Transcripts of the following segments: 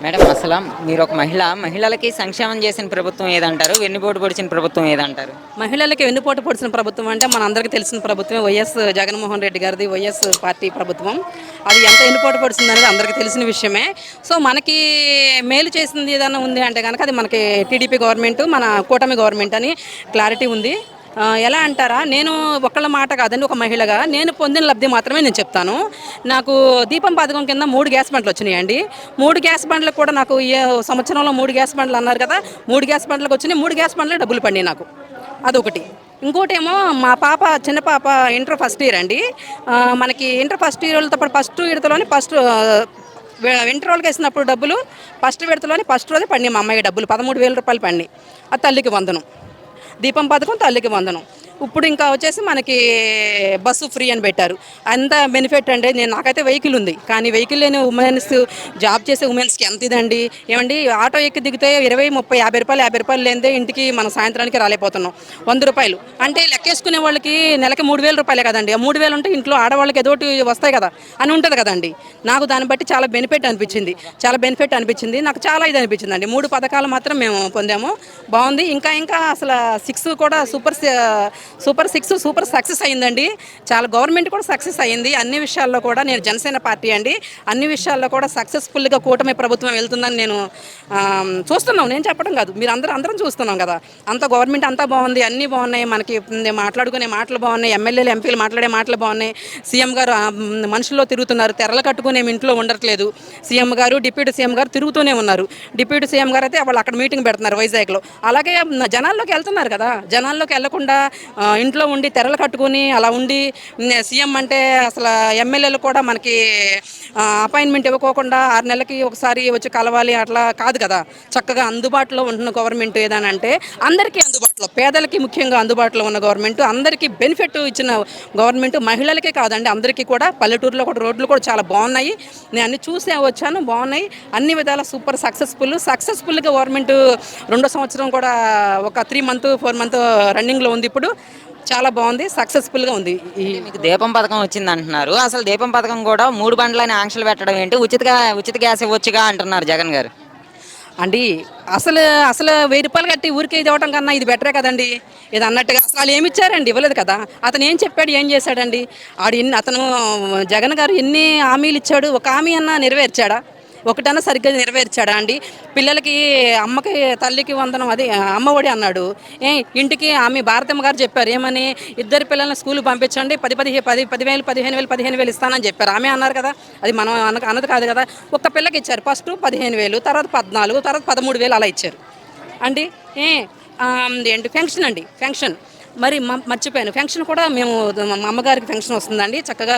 Madam అసలు మీరు ఒక మహిళలకి సంక్షేమం చేసిన ప్రభుత్వం ఏదంటారు? వెన్నుపోటు పొడిచిన ప్రభుత్వం ఏదంటారు? మహిళలకి వెన్నుపోటు పొడిచిన ప్రభుత్వం అంటే మనందరికీ తెలిసిన ప్రభుత్వం వైఎస్ జగన్మోహన్ రెడ్డి గారిది వైఎస్ పార్టీ ప్రభుత్వం. అది ఎంత వెన్నుపోటు పొడిచింది అనేది అందరికీ తెలిసిన విషయమే. సో మనకి మేలు చేసింది ఏదైనా ఉంది అంటే కనుక అది మనకి టీడీపీ గవర్నమెంట్, మన కూటమి గవర్నమెంట్ అని క్లారిటీ ఉంది. ఎలా అంటారా, నేను ఒక్కళ్ళ మాట కాదండి, ఒక మహిళగా నేను పొందిన లబ్ధి మాత్రమే నేను చెప్తాను. నాకు దీపం పథకం కింద 3 గ్యాస్ బండ్లు వచ్చినాయండి. 3 గ్యాస్ బండ్లకు కూడా నాకు సంవత్సరంలో 3 గ్యాస్ బండ్లు అన్నారు కదా, 3 గ్యాస్ బండ్లకు వచ్చినాయి. 3 గ్యాస్ బండ్లు డబ్బులు పడినాయి నాకు. అదొకటి. ఇంకోటేమో మా పాప, చిన్న పాప ఇంటర్ ఫస్ట్ ఇయర్ అండి. మనకి ఇంటర్ ఫస్ట్ ఇయర్తో పాటు ఫస్ట్ విడతలోని ఇంటర్ వాళ్ళకి వేసినప్పుడు డబ్బులు ఫస్ట్ విడతలోని ఫస్ట్ రోజే పడినాయి మా అమ్మాయి డబ్బులు 13,000 రూపాయలు పడినాయి. ఆ తల్లికి వందనం, దీపం పథకం, తల్లికి వందనం. ఇప్పుడు ఇంకా వచ్చేసి మనకి బస్సు ఫ్రీ అని పెట్టారు. అంత బెనిఫిట్ అండి. నాకైతే వెహికల్ ఉంది, కానీ వెహికల్ లేని ఉమెన్స్, జాబ్ చేసే ఉమెన్స్కి ఎంత ఇదండి. ఏమండి, ఆటో ఎక్కి దిగితే 20, 30, 50 రూపాయలు లేనిదే ఇంటికి మనం సాయంత్రానికి రాలేకపోతున్నాం. 100 రూపాయలు అంటే లెక్కేసుకునే వాళ్ళకి నెలకి 3,000 రూపాయలే కదండి. ఆ 3,000 ఉంటే ఇంట్లో ఆడవాళ్ళకి ఏదోటి వస్తాయి కదా అని ఉంటుంది కదండి. నాకు దాన్ని బట్టి చాలా బెనిఫిట్ అనిపించింది. నాకు చాలా ఇది అనిపించింది అండి. 3 పథకాలు మాత్రం మేము పొందాము. బాగుంది. ఇంకా అసలు 6 కూడా సూపర్ 6 సూపర్ సక్సెస్ అయ్యిందండి. చాలా గవర్నమెంట్ కూడా సక్సెస్ అయ్యింది అన్ని విషయాల్లో కూడా. నేను జనసేన పార్టీ అండి. అన్ని విషయాల్లో కూడా సక్సెస్ఫుల్గా కూటమి ప్రభుత్వం వెళ్తుందని నేను చూస్తున్నాం. నేను చెప్పడం కాదు, మీరు అందరం చూస్తున్నాం కదా. అంత గవర్నమెంట్ అంతా బాగుంది, అన్నీ బాగున్నాయి. మనకి మాట్లాడుకునే మాటలు బాగున్నాయి, ఎమ్మెల్యేలు ఎంపీలు మాట్లాడే మాటలు బాగున్నాయి. సీఎం గారు మనుషుల్లో తిరుగుతున్నారు, తెరలు కట్టుకుని ఏమి ఇంట్లో ఉండట్లేదు. సీఎం గారు, డిప్యూటీ సీఎం గారు తిరుగుతూనే ఉన్నారు. డిప్యూటీ సీఎం గారు అయితే వాళ్ళు అక్కడ మీటింగ్ పెడుతున్నారు వైజాగ్లో. అలాగే జనాల్లోకి వెళ్తున్నారు కదా. జనాల్లోకి వెళ్లకుండా ఇంట్లో ఉండి తెరలు కట్టుకుని అలా ఉండి సీఎం అంటే అసలు ఎమ్మెల్యేలు కూడా మనకి అపాయింట్మెంట్ ఇవ్వకోకుండా 6 నెలలకి ఒకసారి వచ్చి కలవాలి అట్లా కాదు కదా. చక్కగా అందుబాటులో ఉంటున్న గవర్నమెంట్ ఏదనంటే అందరికీ అందుబాటులో, పేదలకి ముఖ్యంగా అందుబాటులో ఉన్న గవర్నమెంట్, అందరికీ బెనిఫిట్ ఇచ్చిన గవర్నమెంట్. మహిళలకే కాదండి, అందరికీ కూడా. పల్లెటూరులో కూడా రోడ్లు కూడా చాలా బాగున్నాయి. నేను అన్ని చూసే వచ్చాను, బాగున్నాయి. అన్ని విధాల సూపర్ సక్సెస్ఫుల్గా గవర్నమెంట్ 2వ సంవత్సరం కూడా ఒక 3 మంత్ 4 మంత్ రన్నింగ్లో ఉంది. ఇప్పుడు చాలా బాగుంది, సక్సెస్ఫుల్గా ఉంది. మీకు దీపం పథకం వచ్చింది అంటున్నారు. అసలు దీపం పథకం కూడా 3 బండ్లని ఆంక్షలు పెట్టడం ఏంటి? ఉచిత గ్యాస్ ఇవ్వచ్చుగా అంటున్నారు జగన్ గారు. అండి, అసలు 1000 రూపాయలు కట్టి ఊరికే ఇది ఇవ్వడం కన్నా ఇది బెటరే కదండి. ఇది అన్నట్టుగా అసలు వాళ్ళు ఏమి ఇచ్చారండి? ఇవ్వలేదు కదా. అతను ఏం చెప్పాడు, ఏం చేశాడండి? అతను జగన్ గారు ఎన్ని హామీలు ఇచ్చాడు? ఒక హామీ అన్నా నెరవేర్చాడా? ఒకటన్నా సరిగ్గా నెరవేర్చాడా అండి? పిల్లలకి, అమ్మకి, తల్లికి వందనం, అది అమ్మఒడి అన్నాడు. ఇంటికి ఆమె భారతమ్మ గారు చెప్పారు ఏమని, 2 పిల్లల్ని స్కూల్కి పంపించండి, 10,000 15,000 ఇస్తానని చెప్పారు. ఆమె అన్నారు కదా, అది మనం అన్నది కాదు కదా. ఒక్క పిల్లకి ఇచ్చారు. ఫస్ట్ 15,000, తర్వాత 14, తర్వాత 13,000 అలా ఇచ్చారు అండి. ఏంటి ఫెన్షన్ మరి మర్చిపోయాను. ఫెన్షన్ కూడా మేము, మా అమ్మగారికి ఫెన్షన్ వస్తుందండి. చక్కగా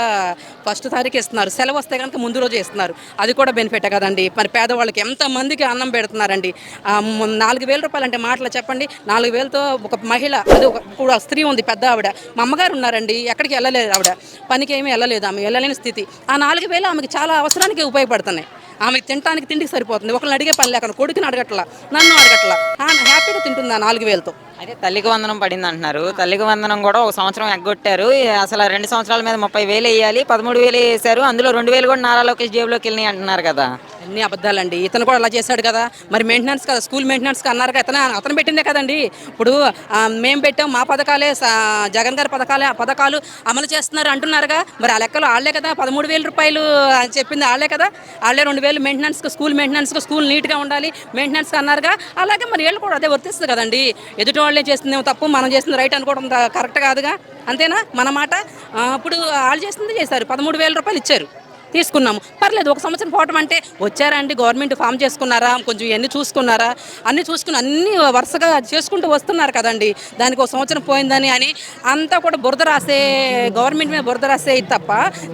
ఫస్ట్ తారీఖు ఇస్తున్నారు. సెలవు వస్తే కనుక ముందు రోజు ఇస్తున్నారు. అది కూడా బెనిఫిటే కదండి. మరి పేదవాళ్ళకి ఎంతమందికి అన్నం పెడుతున్నారండి. 4,000 రూపాయలు అంటే మాటలు చెప్పండి. 4,000తో ఒక మహిళ, అది ఒక స్త్రీ ఉంది, పెద్ద ఆవిడ, మా అమ్మగారు ఉన్నారండి. ఎక్కడికి వెళ్ళలేదు ఆవిడ, పనికి ఏమీ వెళ్ళలేదు, ఆమె వెళ్ళలేని స్థితి. ఆ 4,000 ఆమెకి చాలా అవసరానికి ఉపయోగపడుతున్నాయి. ఆమెకి తిండికి సరిపోతుంది. ఒకరిని అడిగే పని లేకుండా, కొడుకుని అడగట్లా, నన్ను అడగట్లా, హ్యాపీగా తింటుంది ఆ 4,000తో. అయితే తల్లికి వందనం పడింది అంటున్నారు. తల్లికి వందనం కూడా ఒక సంవత్సరం ఎగ్గొట్టారు. అసలు 2 సంవత్సరాల మీద 30,000 వేయాలి, 13,000 వేశారు. అందులో 2,000 కూడా నారా లోకేష్ జేబులోకి వెళ్ళినాయి అంటున్నారు కదా. అన్ని అబద్ధాలండి. ఇతను కూడా అలా చేశాడు కదా. మరి మెయింటెనెన్స్ కదా, స్కూల్ మెయింటెనెన్స్ అన్నారు కదా, అతను పెట్టిందే కదండి. ఇప్పుడు మేము పెట్టాం, మా పథకాలే, జగన్ గారి పథకాలు అమలు చేస్తున్నారు అంటున్నారుగా. మరి ఆ లెక్కలు వాళ్ళే కదా. 13,000 రూపాయలు చెప్పింది వాళ్ళే కదా. వాళ్ళే 2,000 మెయింటెనెన్స్కి, స్కూల్ మెయింటెనెన్స్కి, స్కూల్ నీట్గా ఉండాలి మెయింటెనెన్స్ అన్నారుగా. అలాగే మరి వీళ్ళు కూడా అదే వర్తిస్తుంది కదండి. ఎదుటి వాళ్ళే చేస్తుందేమో తప్పు, మనం చేస్తుంది రైట్ అనుకోవడం కరెక్ట్ కాదుగా. అంతేనా మన మాట? ఇప్పుడు వాళ్ళు చేస్తుంది చేశారు, 13,000 రూపాయలు ఇచ్చారు, తీసుకున్నాము, పర్లేదు. ఒక సంవత్సరం పోవటం అంటే వచ్చారండి, గవర్నమెంట్ ఫామ్ చేసుకున్నారా, కొంచెం ఇవన్నీ చూసుకున్నారా, అన్నీ వరుసగా చేసుకుంటూ వస్తున్నారు కదండి. దానికి ఒక సంవత్సరం పోయిందని అని అంతా కూడా బురద రాసే, గవర్నమెంట్ మీద బురద రాసే తప్ప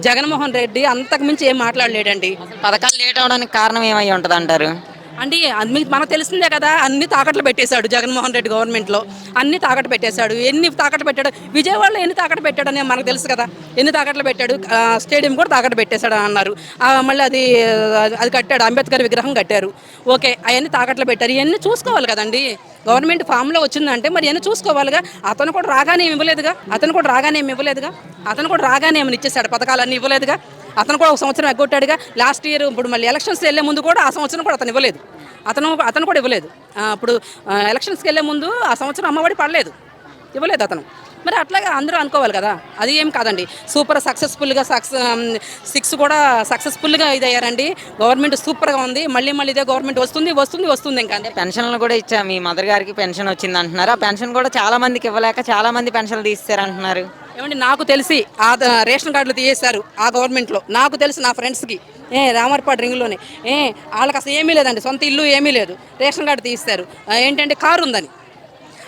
జగన్మోహన్ రెడ్డి అంతకుమించి ఏం మాట్లాడలేడండి. పథకాలు లేట్ అవడానికి కారణం ఏమై ఉంటుంది అంటారు? అంటే మనకు తెలిసిందే కదా. అన్ని తాకట్లు పెట్టేశాడు జగన్మోహన్ రెడ్డి గవర్నమెంట్లో. అన్ని తాకట్టు పెట్టేశాడు. ఎన్ని తాకట్టు పెట్టాడు? విజయవాడలో ఎన్ని తాకట్టు పెట్టాడని మనకు తెలుసు కదా. ఎన్ని తాకట్లు పెట్టాడు? స్టేడియం కూడా తాకట్టు పెట్టేశాడు అన్నారు. మళ్ళీ అది కట్టాడు, అంబేద్కర్ విగ్రహం కట్టారు. ఓకే, అవన్నీ తాకట్లు పెట్టారు. ఇవన్నీ చూసుకోవాలి కదండి. గవర్నమెంట్ ఫామ్లో వచ్చిందంటే మరి ఇవన్నీ చూసుకోవాలిగా. అతను కూడా రాగానే ఏమి ఇవ్వలేదుగా. అతను కూడా రాగానే ఏమి ఇచ్చేశాడు, పథకాలన్నీ ఇవ్వలేదుగా. అతను కూడా ఒక సంవత్సరం ఎగ్గొట్టాడుగా లాస్ట్ ఇయర్. ఇప్పుడు మళ్ళీ ఎలక్షన్స్ వెళ్ళే ముందు కూడా ఆ సంవత్సరం కూడా అతను ఇవ్వలేదు. అతను కూడా ఇవ్వలేదు. ఇప్పుడు ఎలక్షన్స్కి వెళ్ళే ముందు ఆ సంవత్సరం అమ్మఒడి పడలేదు, ఇవ్వలేదు అతను. మరి అట్లాగా అందరూ అనుకోవాలి కదా. అది ఏం కాదండి, సూపర్ సక్సెస్ఫుల్గా 6 కూడా సక్సెస్ఫుల్గా ఇదయ్యారండి. గవర్నమెంట్ సూపర్గా ఉంది. మళ్ళీ ఇదే గవర్నమెంట్ వస్తుంది ఇంకా. పెన్షన్లు కూడా ఇచ్చా, మీ మదర్ గారికి పెన్షన్ వచ్చింది అంటున్నారు. ఆ పెన్షన్ కూడా చాలా మందికి ఇవ్వలేక చాలా మంది పెన్షన్లు తీస్తారు అంటున్నారు. ఏమండి, నాకు తెలిసి ఆ రేషన్ కార్డులు తీసేశారు ఆ గవర్నమెంట్లో. నాకు తెలిసి నా ఫ్రెండ్స్కి రామర్పాడు రింగ్లోనే వాళ్ళకి అసలు ఏమీ లేదండి, సొంత ఇల్లు ఏమీ లేదు, రేషన్ కార్డు తీస్తారు. ఏంటంటే కారు ఉందని,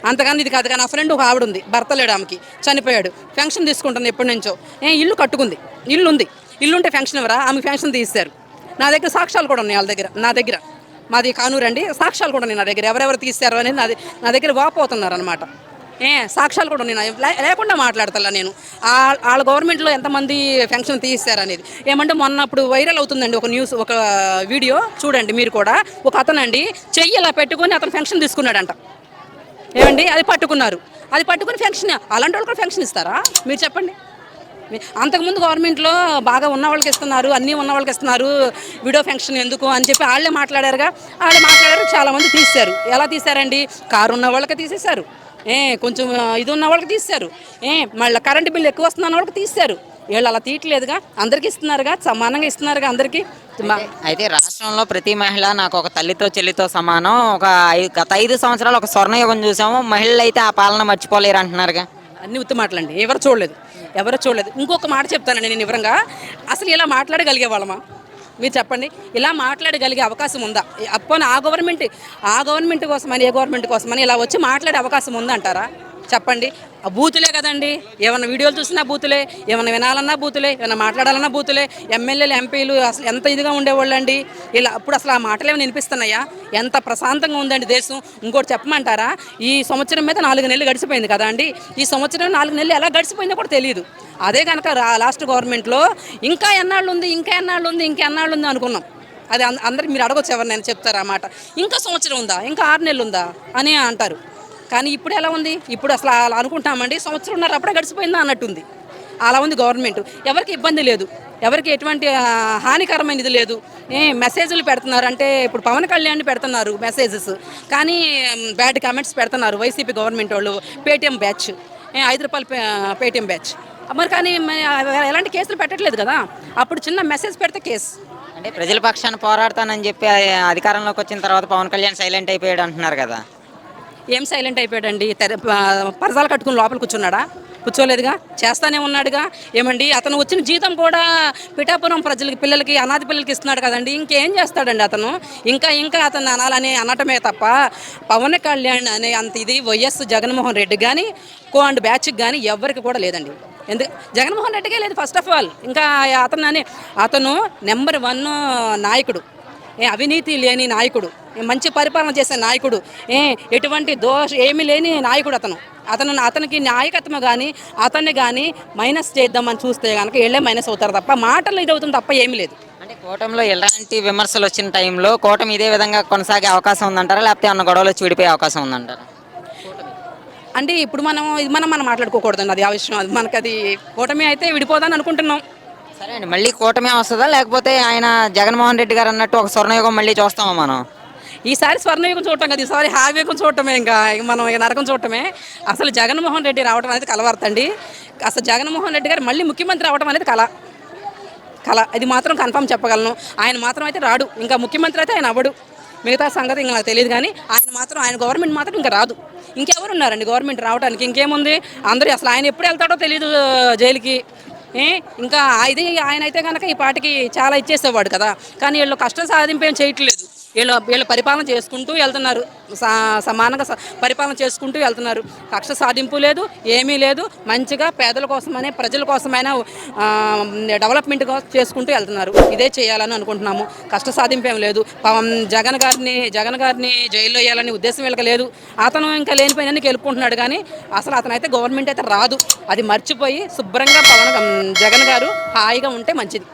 అంతగాని ఇది కాదు. కానీ నా ఫ్రెండ్ ఒక ఆవిడ ఉంది, భర్త లేడు, ఆమెకి చనిపోయాడు, పెన్షన్ తీసుకుంటుంది ఎప్పటి నుంచో. ఇల్లు కట్టుకుంది, ఇల్లుంటే పెన్షన్ ఇవ్వరా, ఆమెకి పెన్షన్ తీస్తారు. నా దగ్గర సాక్ష్యాలు కూడా ఉన్నాయి వాళ్ళ దగ్గర. నా దగ్గర మాది కానూరు అండి, సాక్ష్యాలు కూడా ఉన్నాయి నా దగ్గర, ఎవరెవరు తీస్తారు అనేది నా దగ్గర వాపోతున్నారు అనమాట. సాక్ష్యాలు కూడా ఉన్నాయి, లేకుండా మాట్లాడతా నేను. వాళ్ళ గవర్నమెంట్లో ఎంతమంది పెన్షన్ తీయిస్తారు ఏమంటే మొన్న ఇప్పుడు వైరల్ అవుతుందండి ఒక న్యూస్, ఒక వీడియో చూడండి మీరు కూడా. ఒక అతనండి చెయ్యి ఇలా పెట్టుకొని అతను పెన్షన్ తీసుకున్నాడంట. ఏమండి, అది పట్టుకుని పెన్షన్, అలాంటి వాళ్ళు కూడా పెన్షన్ ఇస్తారా మీరు చెప్పండి? అంతకుముందు గవర్నమెంట్లో బాగా ఉన్న వాళ్ళకి ఇస్తున్నారు, అన్నీ ఉన్న వాళ్ళకి ఇస్తున్నారు, విడో పెన్షన్ ఎందుకు అని చెప్పి వాళ్ళే మాట్లాడారు. చాలామంది తీశారు. ఎలా తీశారండి, కారు ఉన్న వాళ్ళకి తీసేశారు, కొంచెం ఇది ఉన్న వాళ్ళకి తీశారు, మళ్ళీ కరెంటు బిల్లు ఎక్కువ వస్తున్న వాళ్ళకి తీశారు. వీళ్ళు అలా తీయట్లేదుగా, అందరికీ ఇస్తున్నారుగా, సమానంగా ఇస్తున్నారుగా అందరికీ. అయితే రాష్ట్రంలో ప్రతి మహిళ నాకు ఒక తల్లితో చెల్లితో సమానం. గత 5 సంవత్సరాలు ఒక స్వర్ణయుగం చూసాము. మహిళలు అయితే ఆ పాలన మర్చిపోలేరు అంటున్నారుగా. అన్ని ఉత్తి మాటలండి, ఎవరు చూడలేదు. ఇంకొక మాట చెప్తానండి నేను వివరంగా. అసలు ఇలా మాట్లాడగలిగే వాళ్ళమా మీరు చెప్పండి? ఇలా మాట్లాడగలిగే అవకాశం ఉందా? అప్పని ఆ గవర్నమెంట్ కోసమని, ఏ గవర్నమెంట్ కోసమని ఇలా వచ్చి మాట్లాడే అవకాశం ఉందంటారా చెప్పండి? ఆ బూతులే కదండి, ఏమన్నా వీడియోలు చూసినా బూతులే, ఏమన్నా వినాలన్నా బూతులే, ఏమన్నా మాట్లాడాలన్నా బూతులే. ఎమ్మెల్యేలు ఎంపీలు అసలు ఎంత ఇదిగా ఉండేవాళ్ళు అండి. ఇలా అప్పుడు అసలు ఆ మాటలు ఏమైనా వినిపిస్తున్నాయా? ఎంత ప్రశాంతంగా ఉందండి దేశం. ఇంకోటి చెప్పమంటారా, ఈ సంవత్సరం మీద 4 నెలలు గడిచిపోయింది కదా అండి. ఈ సంవత్సరం 4 నెలలు ఎలా గడిచిపోయిందో కూడా తెలియదు. అదే కనుక లాస్ట్ గవర్నమెంట్లో ఇంకా ఎన్నాళ్ళు ఉంది అనుకున్నాం. అది అందరికి మీరు అడగొచ్చు, ఎవరినైనా చెప్తారు ఆ మాట. ఇంకా సంవత్సరం ఉందా, ఇంకా 6 నెలలు ఉందా అని అంటారు. కానీ ఇప్పుడు ఎలా ఉంది, ఇప్పుడు అసలు అలా అనుకుంటామండి, సంవత్సరంన్నర అప్పుడే గడిచిపోయిందా అన్నట్టుంది. అలా ఉంది గవర్నమెంట్. ఎవరికి ఇబ్బంది లేదు, ఎవరికి ఎటువంటి హానికరమైనది లేదు. మెసేజ్లు పెడుతున్నారు అంటే, ఇప్పుడు పవన్ కళ్యాణ్ పెడుతున్నారు మెసేజెస్, కానీ బ్యాడ్ కామెంట్స్ పెడుతున్నారు వైసీపీ గవర్నమెంట్ వాళ్ళు. పేటీఎం బ్యాచ్, 5 రూపాయలు పేటీఎం బ్యాచ్. మరి కానీ ఎలాంటి కేసులు పెట్టట్లేదు కదా. అప్పుడు చిన్న మెసేజ్ పెడితే కేసు. అంటే ప్రజల పక్షాన్ని పోరాడతానని చెప్పి అధికారంలోకి వచ్చిన తర్వాత పవన్ కళ్యాణ్ సైలెంట్ అయిపోయాడు అంటున్నారు కదా. ఏం సైలెంట్ అయిపోయాడండి? పరదాలు కట్టుకుని లోపల కూర్చోలేదుగా, చేస్తానే ఉన్నాడుగా. ఏమండి, అతను వచ్చిన జీతం కూడా పిఠాపురం పిల్లలకి, అనాథ పిల్లలకి ఇస్తున్నాడు కదండి. ఇంకేం చేస్తాడండి అతను? ఇంకా అతను అనటమే తప్ప పవన్ కళ్యాణ్ అనే అంత ఇది వైఎస్ జగన్మోహన్ రెడ్డి కానీ అండ్ బ్యాచ్కి కానీ ఎవరికి కూడా లేదండి. జగన్మోహన్ రెడ్డికే లేదు ఫస్ట్ ఆఫ్ ఆల్. ఇంకా అతను నెంబర్ 1 నాయకుడు, అవినీతి లేని నాయకుడు, మంచి పరిపాలన చేసే నాయకుడు, ఎటువంటి ఏమీ లేని నాయకుడు అతనికి నాయకత్వం కానీ అతన్ని కానీ మైనస్ చేద్దామని చూస్తే కనుక వీళ్ళే మైనస్ అవుతారు తప్ప, మాటలు ఇది అవుతుంది తప్ప ఏమీ లేదు. అంటే కూటమిలో ఎలాంటి విమర్శలు వచ్చిన టైంలో కూటమి ఇదే విధంగా కొనసాగే అవకాశం ఉందంటారా, లేకపోతే అన్న గొడవలు వచ్చి విడిపోయే అవకాశం ఉందంటారా? అంటే ఇప్పుడు మనం మాట్లాడుకోకూడదండి, అది ఆ విషయం. మనకి కూటమి అయితే విడిపోదని అనుకుంటున్నాం. సరే అండి, మళ్ళీ కూటమి వస్తుందా, లేకపోతే ఆయన జగన్మోహన్ రెడ్డి గారు అన్నట్టు ఒక స్వర్ణయుగం మళ్ళీ చూస్తామా మనం? ఈసారి స్వర్ణయుగం చూడటం కదా, ఈసారి హావేగం చూడటమే. ఇంకా మనం నరకం చూడటమే. అసలు జగన్మోహన్ రెడ్డి రావడం అనేది కలవార్తండి. అసలు జగన్మోహన్ రెడ్డి గారు మళ్ళీ ముఖ్యమంత్రి రావడం అనేది కళ. ఇది మాత్రం కన్ఫర్మ్ చెప్పగలను. ఆయన మాత్రం అయితే రాడు, ఇంకా ముఖ్యమంత్రి అయితే ఆయన అవ్వడు. మిగతా సంగతి ఇంకా నాకు తెలియదు. కానీ ఆయన గవర్నమెంట్ మాత్రం ఇంకా రాదు. ఇంకెవరు ఉన్నారండి గవర్నమెంట్ రావడానికి? ఇంకేముంది, అందరూ అసలు ఆయన ఎప్పుడు వెళ్తాడో తెలియదు జైలుకి. ఇంకా ఆయన అయితే కనుక ఈ పాటికి చాలా ఇచ్చేసేవాడు కదా. కానీ వీళ్ళు కష్టం సాధింపేం చేయట్లేదు. వీళ్ళు పరిపాలన చేసుకుంటూ వెళ్తున్నారు, సమానంగా పరిపాలన చేసుకుంటూ వెళ్తున్నారు. కక్ష సాధింపు లేదు, ఏమీ లేదు. మంచిగా పేదల కోసమైనా ప్రజల కోసమైనా డెవలప్మెంట్ చేసుకుంటూ వెళ్తున్నారు. ఇదే చేయాలని అనుకుంటున్నాము. కష్ట సాధింపు ఏం లేదు. జగన్ గారిని జైల్లో వేయాలని ఉద్దేశం వీళ్ళకి లేదు. అతను ఇంకా లేనిపోయినన్ని గెలుపుకుంటున్నాడు. కానీ అసలు అతనైతే గవర్నమెంట్ అయితే రాదు. అది మర్చిపోయి శుభ్రంగా జగన్ గారు హాయిగా ఉంటే మంచిది.